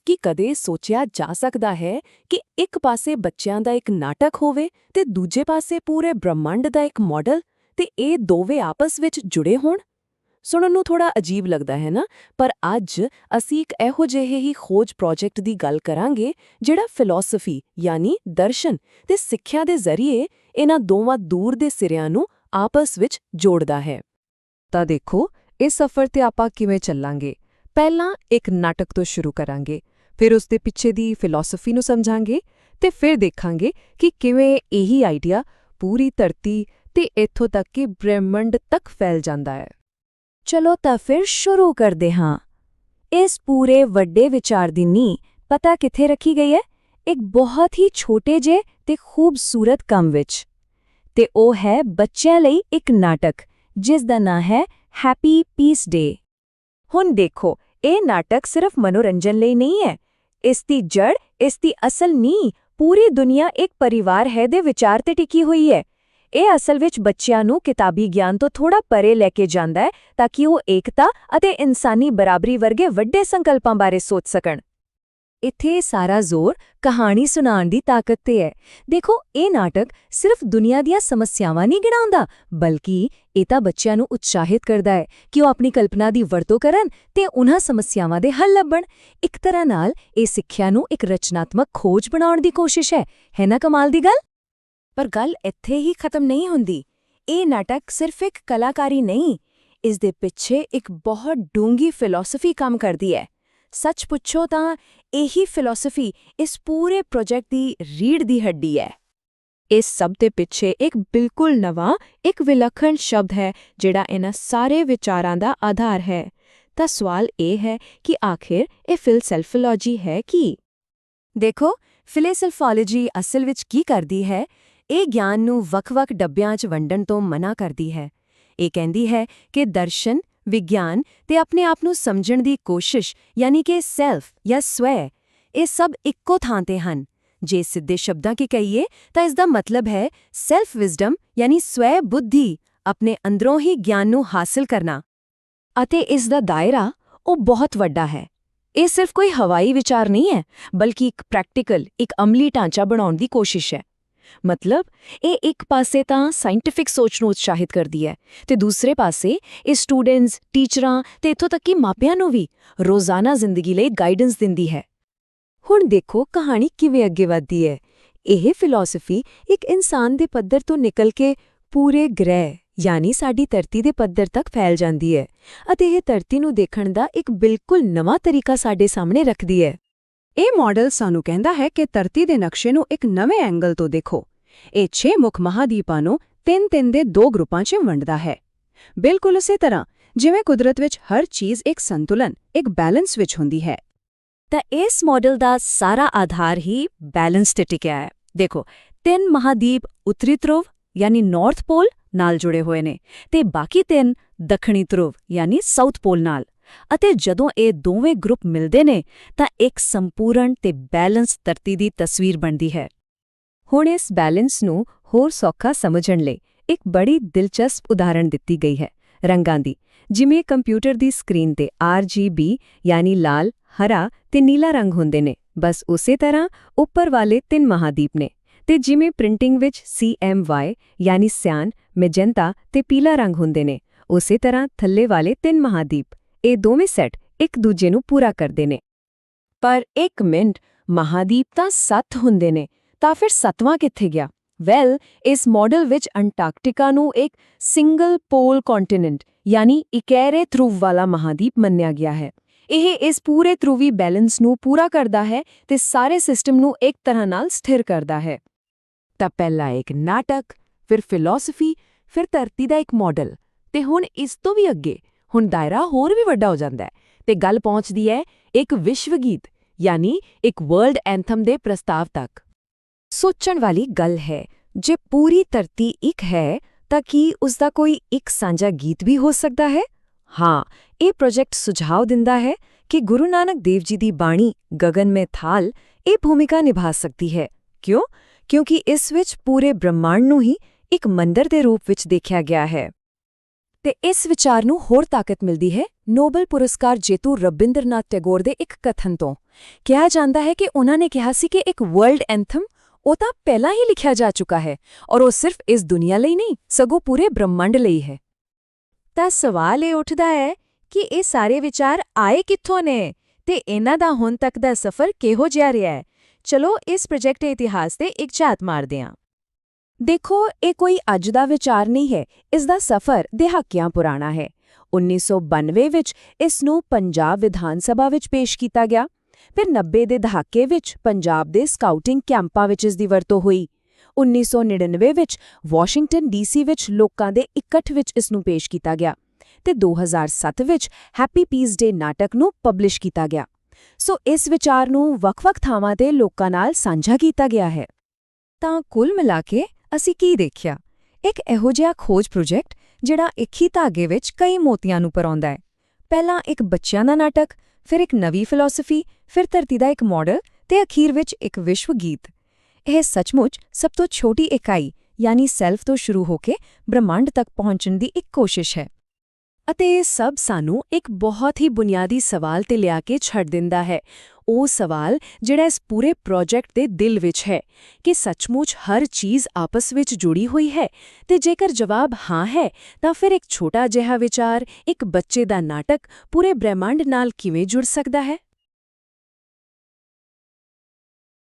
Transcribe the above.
ਕਿ ਕਦੇ ਸੋਚਿਆ ਜਾ ਸਕਦਾ ਹੈ ਕਿ ਇੱਕ ਪਾਸੇ ਬੱਚਿਆਂ ਦਾ ਇੱਕ ਨਾਟਕ ਹੋਵੇ ਤੇ ਦੂਜੇ ਪਾਸੇ ਪੂਰੇ ਬ੍ਰਹਿਮੰਡ ਦਾ ਇੱਕ ਮਾਡਲ, ਤੇ ਇਹ ਦੋਵੇਂ ਆਪਸ ਵਿੱਚ ਜੁੜੇ ਹੋਣ? ਸੁਣਨ ਨੂੰ ਥੋੜਾ ਅਜੀਬ ਲੱਗਦਾ ਹੈ ਨਾ, ਪਰ ਅੱਜ ਅਸੀਂ ਇੱਕ ਇਹੋ ਜਿਹੇ ਹੀ ਖੋਜ ਪ੍ਰੋਜੈਕਟ ਦੀ ਗੱਲ ਕਰਾਂਗੇ ਜਿਹੜਾ ਫਿਲਾਸਫੀ ਯਾਨੀ ਦਰਸ਼ਨ ਤੇ ਸਿੱਖਿਆ ਦੇ ਜ਼ਰੀਏ ਇਹਨਾਂ ਦੋਵਾਂ ਦੂਰ ਦੇ ਸਿਰਿਆਂ ਨੂੰ ਆਪਸ ਵਿੱਚ ਜੋੜਦਾ ਹੈ। ਤਾਂ ਦੇਖੋ, ਇਸ ਸਫ਼ਰ ਤੇ ਆਪਾਂ ਕਿਵੇਂ ਚੱਲਾਂਗੇ। ਪਹਿਲਾਂ ਇੱਕ ਨਾਟਕ ਤੋਂ ਸ਼ੁਰੂ ਕਰਾਂਗੇ, ਫਿਰ ਉਸ ਦੇ ਪਿੱਛੇ ਦੀ ਫਿਲਾਸਫੀ ਨੂੰ ਸਮਝਾਂਗੇ ਤੇ ਫਿਰ ਦੇਖਾਂਗੇ ਕਿ ਕਿਵੇਂ ਇਹੀ ਆਈਡੀਆ ਪੂਰੀ ਧਰਤੀ ਤੇ ਇੱਥੋਂ ਤੱਕ ਕਿ ਬ੍ਰਹਿਮੰਡ ਤੱਕ ਫੈਲ ਜਾਂਦਾ ਹੈ। ਚਲੋ ਤਾਂ ਫਿਰ ਸ਼ੁਰੂ ਕਰਦੇ ਹਾਂ। ਇਸ ਪੂਰੇ ਵੱਡੇ ਵਿਚਾਰ ਦੀ ਨੀਂਹ ਪਤਾ ਕਿੱਥੇ ਰੱਖੀ ਗਈ ਹੈ? ਇੱਕ ਬਹੁਤ ਹੀ ਛੋਟੇ ਜਿਹੇ ਤੇ ਖੂਬਸੂਰਤ ਕੰਮ ਵਿੱਚ। ਤੇ ਉਹ ਹੈ ਬੱਚਿਆਂ ਲਈ ਇੱਕ ਨਾਟਕ ਜਿਸ ਦਾ ਨਾਂ ਹੈ ਹੈਪੀ ਪੀਸ ਡੇ। ਹੁਣ ਦੇਖੋ, ਇਹ ਨਾਟਕ ਸਿਰਫ ਮਨੋਰੰਜਨ ਲਈ ਨਹੀਂ ਹੈ। ਇਸ ਦੀ ਜੜ, ਇਸ ਦੀ ਅਸਲ ਨੀਂਹ ਪੂਰੀ ਦੁਨੀਆ ਇੱਕ ਪਰਿਵਾਰ ਹੈ ਦੇ ਵਿਚਾਰ ਤੇ ਟਿਕੀ ਹੋਈ ਹੈ। ਇਹ ਅਸਲ ਵਿੱਚ ਬੱਚਿਆਂ ਨੂੰ ਕਿਤਾਬੀ ਗਿਆਨ ਤੋਂ ਥੋੜਾ ਪਰੇ ਲੈ ਕੇ ਜਾਂਦਾ ਹੈ ਤਾਂ ਕਿ ਉਹ ਏਕਤਾ ਅਤੇ ਇਨਸਾਨੀ ਬਰਾਬਰੀ ਵਰਗੇ ਵੱਡੇ ਸੰਕਲਪਾਂ ਬਾਰੇ ਸੋਚ ਸਕਣ। ਇੱਥੇ ਸਾਰਾ ਜ਼ੋਰ ਕਹਾਣੀ ਸੁਣਾਉਣ ਦੀ ਤਾਕਤ ਤੇ ਹੈ। ਦੇਖੋ, ਇਹ ਨਾਟਕ ਸਿਰਫ ਦੁਨੀਆ ਦੀਆਂ ਸਮੱਸਿਆਵਾਂ ਨਹੀਂ ਗਿਣਾਉਂਦਾ, ਬਲਕਿ ਇਹ ਤਾਂ ਬੱਚਿਆਂ ਨੂੰ ਉਤਸ਼ਾਹਿਤ ਕਰਦਾ ਹੈ ਕਿ ਉਹ ਆਪਣੀ ਕਲਪਨਾ ਦੀ ਵਰਤੋਂ ਕਰਨ ਤੇ ਉਨ੍ਹਾਂ ਸਮੱਸਿਆਵਾਂ ਦੇ ਹੱਲ ਲੱਭਣ। ਇੱਕ ਤਰ੍ਹਾਂ ਨਾਲ ਇਹ ਸਿੱਖਿਆ ਨੂੰ ਇੱਕ ਰਚਨਾਤਮਕ ਖੋਜ ਬਣਾਉਣ ਦੀ ਕੋਸ਼ਿਸ਼ ਹੈ ਨਾ ਕਮਾਲ ਦੀ ਗੱਲ? ਪਰ ਗੱਲ ਇੱਥੇ ਹੀ ਖਤਮ ਨਹੀਂ ਹੁੰਦੀ। ਇਹ ਨਾਟਕ ਸਿਰਫ ਇੱਕ ਕਲਾਕਾਰੀ ਨਹੀਂ, ਇਸ ਦੇ ਪਿੱਛੇ ਇੱਕ ਬਹੁਤ ਡੂੰਘੀ ਫਿਲਾਸਫੀ ਕੰਮ ਕਰਦੀ ਹੈ। ਸੱਚ ਪੁੱਛੋ ਤਾਂ ਇਹੀ ਫਿਲਾਸਫੀ ਇਸ ਪੂਰੇ ਪ੍ਰੋਜੈਕਟ ਦੀ ਰੀੜ੍ਹ ਦੀ ਹੱਡੀ ਹੈ। ਇਸ ਸਭ ਦੇ ਪਿੱਛੇ ਇੱਕ ਬਿਲਕੁਲ ਨਵਾਂ, ਇੱਕ ਵਿਲੱਖਣ ਸ਼ਬਦ ਹੈ ਜਿਹੜਾ ਇਹਨਾਂ ਸਾਰੇ ਵਿਚਾਰਾਂ ਦਾ ਆਧਾਰ ਹੈ। ਤਾਂ ਸਵਾਲ ਇਹ ਹੈ ਕਿ ਆਖਿਰ ਇਹ ਫਿਲਸਫੋਲੋਜੀ ਹੈ ਕੀ? ਦੇਖੋ, ਫਿਲਸਫੋਲੋਜੀ ਅਸਲ ਵਿੱਚ ਕੀ ਕਰਦੀ ਹੈ? ਇਹ ਗਿਆਨ ਨੂੰ ਵੱਖ-ਵੱਖ ਡੱਬਿਆਂ 'ਚ ਵੰਡਣ ਤੋਂ ਮਨਾ ਕਰਦੀ ਹੈ। ਇਹ ਕਹਿੰਦੀ ਹੈ ਕਿ ਦਰਸ਼ਨ, ਵਿਗਿਆਨ ਤੇ ਆਪਣੇ ਆਪ ਨੂੰ ਸਮਝਣ ਦੀ ਕੋਸ਼ਿਸ਼ ਯਾਨੀ ਕਿ ਸੈਲਫ ਜਾਂ ਸਵੈ, ਇਹ ਸਭ ਇੱਕੋ ਥਾਂ ਤੇ ਹਨ। ਜੇ ਸਿੱਧੇ ਸ਼ਬਦਾਂ 'ਚ ਕਹੀਏ ਤਾਂ ਇਸ ਦਾ ਮਤਲਬ ਹੈ ਸੈਲਫ ਵਿਜ਼ਡਮ ਯਾਨੀ ਸਵੈ ਬੁੱਧੀ, ਆਪਣੇ ਅੰਦਰੋਂ ਹੀ ਗਿਆਨ ਨੂੰ ਹਾਸਲ ਕਰਨਾ। ਅਤੇ ਇਸ ਦਾ ਦਾਇਰਾ ਉਹ ਬਹੁਤ ਵੱਡਾ ਹੈ। ਇਹ ਸਿਰਫ ਕੋਈ ਹਵਾਈ ਵਿਚਾਰ ਨਹੀਂ ਹੈ, ਬਲਕਿ ਇੱਕ ਪ੍ਰੈਕਟੀਕਲ, ਇੱਕ ਅਮਲੀ ਢਾਂਚਾ ਬਣਾਉਣ ਦੀ ਕੋਸ਼ਿਸ਼ ਹੈ। ਮਤਲਬ ਇਹ ਇੱਕ ਪਾਸੇ ਤਾਂ ਸਾਇੰਟਿਫਿਕ ਸੋਚ ਨੂੰ ਉਤਸ਼ਾਹਿਤ ਕਰਦੀ ਹੈ ਤੇ ਦੂਸਰੇ ਪਾਸੇ ਇਹ ਸਟੂਡੈਂਟਸ, ਟੀਚਰਾਂ ਤੇ ਇੱਥੋਂ ਤੱਕ ਕਿ ਮਾਪਿਆਂ ਨੂੰ ਵੀ ਰੋਜ਼ਾਨਾ ਜ਼ਿੰਦਗੀ ਲਈ ਗਾਈਡੈਂਸ ਦਿੰਦੀ ਹੈ। ਹੁਣ ਦੇਖੋ ਕਹਾਣੀ ਕਿਵੇਂ ਅੱਗੇ ਵਧਦੀ ਹੈ। ਇਹ ਫਿਲਾਸਫੀ ਇੱਕ ਇਨਸਾਨ ਦੇ ਪੱਧਰ ਤੋਂ ਨਿਕਲ ਕੇ ਪੂਰੇ ਗ੍ਰਹਿ ਯਾਨੀ ਸਾਡੀ ਧਰਤੀ ਦੇ ਪੱਧਰ ਤੱਕ ਫੈਲ ਜਾਂਦੀ ਹੈ ਅਤੇ ਇਹ ਧਰਤੀ ਨੂੰ ਦੇਖਣ ਦਾ ਇੱਕ ਬਿਲਕੁਲ ਨਵਾਂ ਤਰੀਕਾ ਸਾਡੇ ਸਾਹਮਣੇ ਰੱਖਦੀ ਹੈ। ਇਹ ਮਾਡਲ ਸਾਨੂੰ ਕਹਿੰਦਾ ਹੈ ਕਿ ਧਰਤੀ ਦੇ ਨਕਸ਼ੇ ਨੂੰ ਇੱਕ ਨਵੇਂ ਐਂਗਲ ਤੋਂ ਦੇਖੋ। ਇਹ 6 ਮੁੱਖ ਮਹਾਦੀਪਾਂ ਨੂੰ 3-3 ਦੇ 2 ਗਰੁੱਪਾਂ 'ਚ ਵੰਡਦਾ ਹੈ। ਬਿਲਕੁਲ ਉਸੇ ਤਰ੍ਹਾਂ ਜਿਵੇਂ ਕੁਦਰਤ ਵਿੱਚ ਹਰ ਚੀਜ਼ ਇੱਕ ਸੰਤੁਲਨ, ਇੱਕ ਬੈਲੈਂਸ ਵਿੱਚ ਹੁੰਦੀ ਹੈ। ਤਾਂ ਇਸ ਮਾਡਲ ਦਾ ਸਾਰਾ ਆਧਾਰ ਹੀ ਬੈਲੈਂਸ ਤੇ ਟਿਕਿਆ ਹੈ। ਦੇਖੋ, 3 ਮਹਾਦੀਪ ਉੱਤਰੀ ਧਰੁਵ ਯਾਨੀ ਨਾਰਥ ਪੋਲ ਨਾਲ ਜੁੜੇ ਹੋਏ ਨੇ ਤੇ ਬਾਕੀ 3 ਦੱਖਣੀ ਧਰੁਵ ਯਾਨੀ ਸਾਊਥ ਪੋਲ ਨਾਲ। ਅਤੇ ਜਦੋਂ ਇਹ ਦੋਵੇਂ ਗਰੁੱਪ ਮਿਲਦੇ ਨੇ ਤਾਂ ਇੱਕ ਸੰਪੂਰਨ ਤੇ ਬੈਲੈਂਸ ਧਰਤੀ ਦੀ ਤਸਵੀਰ ਬਣਦੀ ਹੈ। ਹੁਣ ਇਸ ਬੈਲੈਂਸ ਨੂੰ ਹੋਰ ਸੌਖਾ ਸਮਝਣ ਲਈ ਇੱਕ ਬੜੀ ਦਿਲਚਸਪ ਉਦਾਹਰਣ ਦਿੱਤੀ ਗਈ ਹੈ ਰੰਗਾਂ ਦੀ। ਜਿਵੇਂ ਕੰਪਿਊਟਰ ਦੀ ਸਕਰੀਨ ਤੇ RGB ਯਾਨੀ ਲਾਲ, ਹਰਾ ਤੇ ਨੀਲਾ ਰੰਗ ਹੁੰਦੇ ਨੇ, ਬਸ ਉਸੇ ਤਰ੍ਹਾਂ ਉੱਪਰ ਵਾਲੇ 3 ਮਹਾਦੀਪ ਨੇ। ਤੇ ਜਿਵੇਂ ਪ੍ਰਿੰਟਿੰਗ ਵਿੱਚ CMY ਯਾਨੀ ਸਿਆਨ, ਮੈਜੈਂਟਾ ਤੇ ਪੀਲਾ ਰੰਗ ਹੁੰਦੇ ਨੇ, ਉਸੇ ਤਰ੍ਹਾਂ ਥੱਲੇ ਵਾਲੇ 3 ਮਹਾਦੀਪ, ਇਹ ਦੋਵੇਂ ਸੈੱਟ ਇੱਕ ਦੂਜੇ ਨੂੰ ਪੂਰਾ ਕਰਦੇ ਨੇ। ਪਰ ਇੱਕ ਮਿੰਟ, ਮਹਾਦੀਪ ਤਾਂ 7 ਹੁੰਦੇ ਨੇ, ਤਾਂ ਫਿਰ 7ਵਾਂ ਕਿੱਥੇ ਗਿਆ? ਵੈਲ, ਇਸ ਮਾਡਲ ਵਿੱਚ ਅੰਟਾਰਕਟਿਕਾ ਨੂੰ ਇੱਕ ਸਿੰਗਲ ਪੋਲ ਕੰਟੀਨੈਂਟ ਯਾਨੀ ਇਕਹਿਰੇ ਧਰੁਵ ਵਾਲਾ ਮਹਾਦੀਪ ਮੰਨਿਆ ਗਿਆ ਹੈ। ਇਹ ਇਸ ਪੂਰੇ ਧਰੁਵੀ ਬੈਲੈਂਸ ਨੂੰ ਪੂਰਾ ਕਰਦਾ ਹੈ ਤੇ ਸਾਰੇ ਸਿਸਟਮ ਨੂੰ ਇੱਕ ਤਰ੍ਹਾਂ ਨਾਲ ਸਥਿਰ ਕਰਦਾ ਹੈ। ਤਾਂ ਪਹਿਲਾਂ ਇੱਕ ਨਾਟਕ, ਫਿਰ ਫਿਲਾਸਫੀ, ਫਿਰ ਧਰਤੀ ਦਾ ਇੱਕ ਮਾਡਲ, ਤੇ ਹੁਣ ਇਸ ਤੋਂ ਵੀ ਅੱਗੇ ਹੁਣ ਦਾਇਰਾ ਹੋਰ ਵੀ ਵੱਡਾ ਹੋ ਜਾਂਦਾ ਹੈ ਤੇ ਗੱਲ ਪਹੁੰਚਦੀ ਹੈ ਇੱਕ ਵਿਸ਼ਵ ਗੀਤ ਯਾਨੀ ਇੱਕ ਵਰਲਡ ਐਂਥਮ ਦੇ ਪ੍ਰਸਤਾਵ ਤੱਕ। ਸੋਚਣ ਵਾਲੀ ਗੱਲ ਹੈ, ਜੇ ਪੂਰੀ ਧਰਤੀ ਇੱਕ ਹੈ ਤਾਂ ਕੀ ਉਸ ਦਾ ਕੋਈ ਇੱਕ ਸਾਂਝਾ ਗੀਤ ਵੀ ਹੋ ਸਕਦਾ ਹੈ? ਹਾਂ, ਇਹ ਪ੍ਰੋਜੈਕਟ ਸੁਝਾਅ ਦਿੰਦਾ ਹੈ ਕਿ ਗੁਰੂ ਨਾਨਕ ਦੇਵ ਜੀ ਦੀ ਬਾਣੀ ਗगन में थाल ਇਹ ਭੂਮਿਕਾ ਨਿਭਾ ਸਕਦੀ ਹੈ। ਕਿਉਂ? ਕਿਉਂਕਿ ਇਸ ਵਿੱਚ ਪੂਰੇ ਬ੍ਰਹਿਮੰਡ ਨੂੰ ਹੀ ਇੱਕ ਮੰਦਰ ਦੇ ਰੂਪ ਵਿੱਚ ਦੇਖਿਆ ਗਿਆ ਹੈ। ਤੇ ਇਸ ਵਿਚਾਰ ਨੂੰ ਹੋਰ ਤਾਕਤ ਮਿਲਦੀ ਹੈ ਨੋਬਲ ਪੁਰਸਕਾਰ ਜੇਤੂ ਰਬਿੰਦਰਨਾਥ ਟੈਗੋਰ ਦੇ ਇੱਕ ਕਥਨ ਤੋਂ। ਕਿਹਾ ਜਾਂਦਾ ਹੈ ਕਿ ਉਹਨਾਂ ਨੇ ਕਿਹਾ ਸੀ ਕਿ ਇੱਕ ਵਰਲਡ ਐਂਥਮ ਉਹ ਤਾਂ ਪਹਿਲਾਂ ਹੀ ਲਿਖਿਆ ਜਾ ਚੁੱਕਾ ਹੈ ਔਰ ਉਹ ਸਿਰਫ ਇਸ ਦੁਨੀਆ ਲਈ ਨਹੀਂ ਸਗੋਂ ਪੂਰੇ ਬ੍ਰਹਮੰਡ ਲਈ ਹੈ। ਤਾਂ ਸਵਾਲ ਇਹ ਉੱਠਦਾ ਹੈ ਕਿ ਇਹ ਸਾਰੇ ਵਿਚਾਰ ਆਏ ਕਿੱਥੋਂ ਨੇ ਤੇ ਇਹਨਾਂ ਦਾ ਹੁਣ ਤੱਕ ਦਾ ਸਫ਼ਰ ਕਿਹੋ ਜਿਹਾ ਰਿਹਾ ਹੈ। ਚਲੋ ਇਸ ਪ੍ਰੋਜੈਕਟ ਦੇ ਇਤਿਹਾਸ ਤੇ ਇੱਕ ਝਾਤ ਮਾਰਦੇ ਹਾਂ। ਦੇਖੋ, ਇਹ ਕੋਈ ਅੱਜ ਦਾ ਵਿਚਾਰ ਨਹੀਂ ਹੈ, ਇਸ ਦਾ ਸਫ਼ਰ ਦਹਾਕਿਆਂ ਪੁਰਾਣਾ ਹੈ। 1992 ਵਿੱਚ ਇਸ ਨੂੰ ਪੰਜਾਬ ਵਿਧਾਨ ਸਭਾ ਵਿੱਚ ਪੇਸ਼ ਕੀਤਾ ਗਿਆ। ਫਿਰ 90 ਦੇ ਦਹਾਕੇ ਵਿੱਚ ਪੰਜਾਬ ਦੇ ਸਕਾਊਟਿੰਗ ਕੈਂਪਾਂ ਵਿੱਚ ਇਸ ਦੀ ਵਰਤੋਂ ਹੋਈ। 1999 ਵਿੱਚ ਵਾਸ਼ਿੰਗਟਨ ਡੀਸੀ ਵਿੱਚ ਲੋਕਾਂ ਦੇ ਇਕੱਠ ਵਿੱਚ ਇਸ ਨੂੰ ਪੇਸ਼ ਕੀਤਾ ਗਿਆ ਤੇ 2007 ਵਿੱਚ ਹੈਪੀ ਪੀਸ ਡੇ ਨਾਟਕ ਨੂੰ ਪਬਲਿਸ਼ ਕੀਤਾ ਗਿਆ। ਸੋ ਇਸ ਵਿਚਾਰ ਨੂੰ ਵੱਖ-ਵੱਖ ਥਾਵਾਂ ਤੇ ਲੋਕਾਂ ਨਾਲ ਸਾਂਝਾ ਕੀਤਾ ਗਿਆ ਹੈ। ਤਾਂ ਕੁੱਲ ਮਿਲਾ ਕੇ ਅਸੀਂ ਕੀ ਦੇਖਿਆ? ਇੱਕ ਇਹੋ ਜਿਹਾ ਖੋਜ ਪ੍ਰੋਜੈਕਟ ਜਿਹੜਾ ਇੱਕ ਹੀ ਧਾਗੇ ਵਿੱਚ ਕਈ ਮੋਤੀਆਂ ਨੂੰ ਪਰੋਂਦਾ ਹੈ। ਪਹਿਲਾਂ ਇੱਕ ਬੱਚਿਆਂ ਦਾ ਨਾਟਕ, ਫਿਰ ਇੱਕ ਨਵੀਂ ਫਿਲਾਸਫੀ, ਫਿਰ ਧਰਤੀ ਦਾ ਇੱਕ ਮਾਡਲ ਤੇ ਅਖੀਰ ਵਿੱਚ ਇੱਕ ਵਿਸ਼ਵ ਗੀਤ। ਇਹ ਸੱਚਮੁੱਚ ਸਭ ਤੋਂ ਛੋਟੀ ਇਕਾਈ ਯਾਨੀ ਸੈਲਫ ਤੋਂ ਸ਼ੁਰੂ ਹੋ ਕੇ ਬ੍ਰਹਮੰਡ ਤੱਕ ਪਹੁੰਚਣ ਦੀ ਇੱਕ ਕੋਸ਼ਿਸ਼ ਹੈ। ਅਤੇ ਇਹ ਸਭ ਸਾਨੂੰ ਇੱਕ ਬਹੁਤ ਹੀ ਬੁਨਿਆਦੀ ਸਵਾਲ ਤੇ ਲਿਆ ਕੇ ਛੱਡ ਦਿੰਦਾ ਹੈ, ਉਹ ਸਵਾਲ ਜਿਹੜਾ ਇਸ ਪੂਰੇ ਪ੍ਰੋਜੈਕਟ ਦੇ ਦਿਲ ਵਿੱਚ ਹੈ ਕਿ ਸੱਚਮੁੱਚ ਹਰ ਚੀਜ਼ ਆਪਸ ਵਿੱਚ ਜੁੜੀ ਹੋਈ ਹੈ ਤੇ ਜੇਕਰ ਜਵਾਬ ਹਾਂ ਹੈ ਤਾਂ ਫਿਰ ਇੱਕ ਛੋਟਾ ਜਿਹਾ ਵਿਚਾਰ, ਇੱਕ ਬੱਚੇ ਦਾ ਨਾਟਕ ਪੂਰੇ ਬ੍ਰਹਿਮੰਡ ਨਾਲ ਕਿਵੇਂ ਜੁੜ ਸਕਦਾ ਹੈ।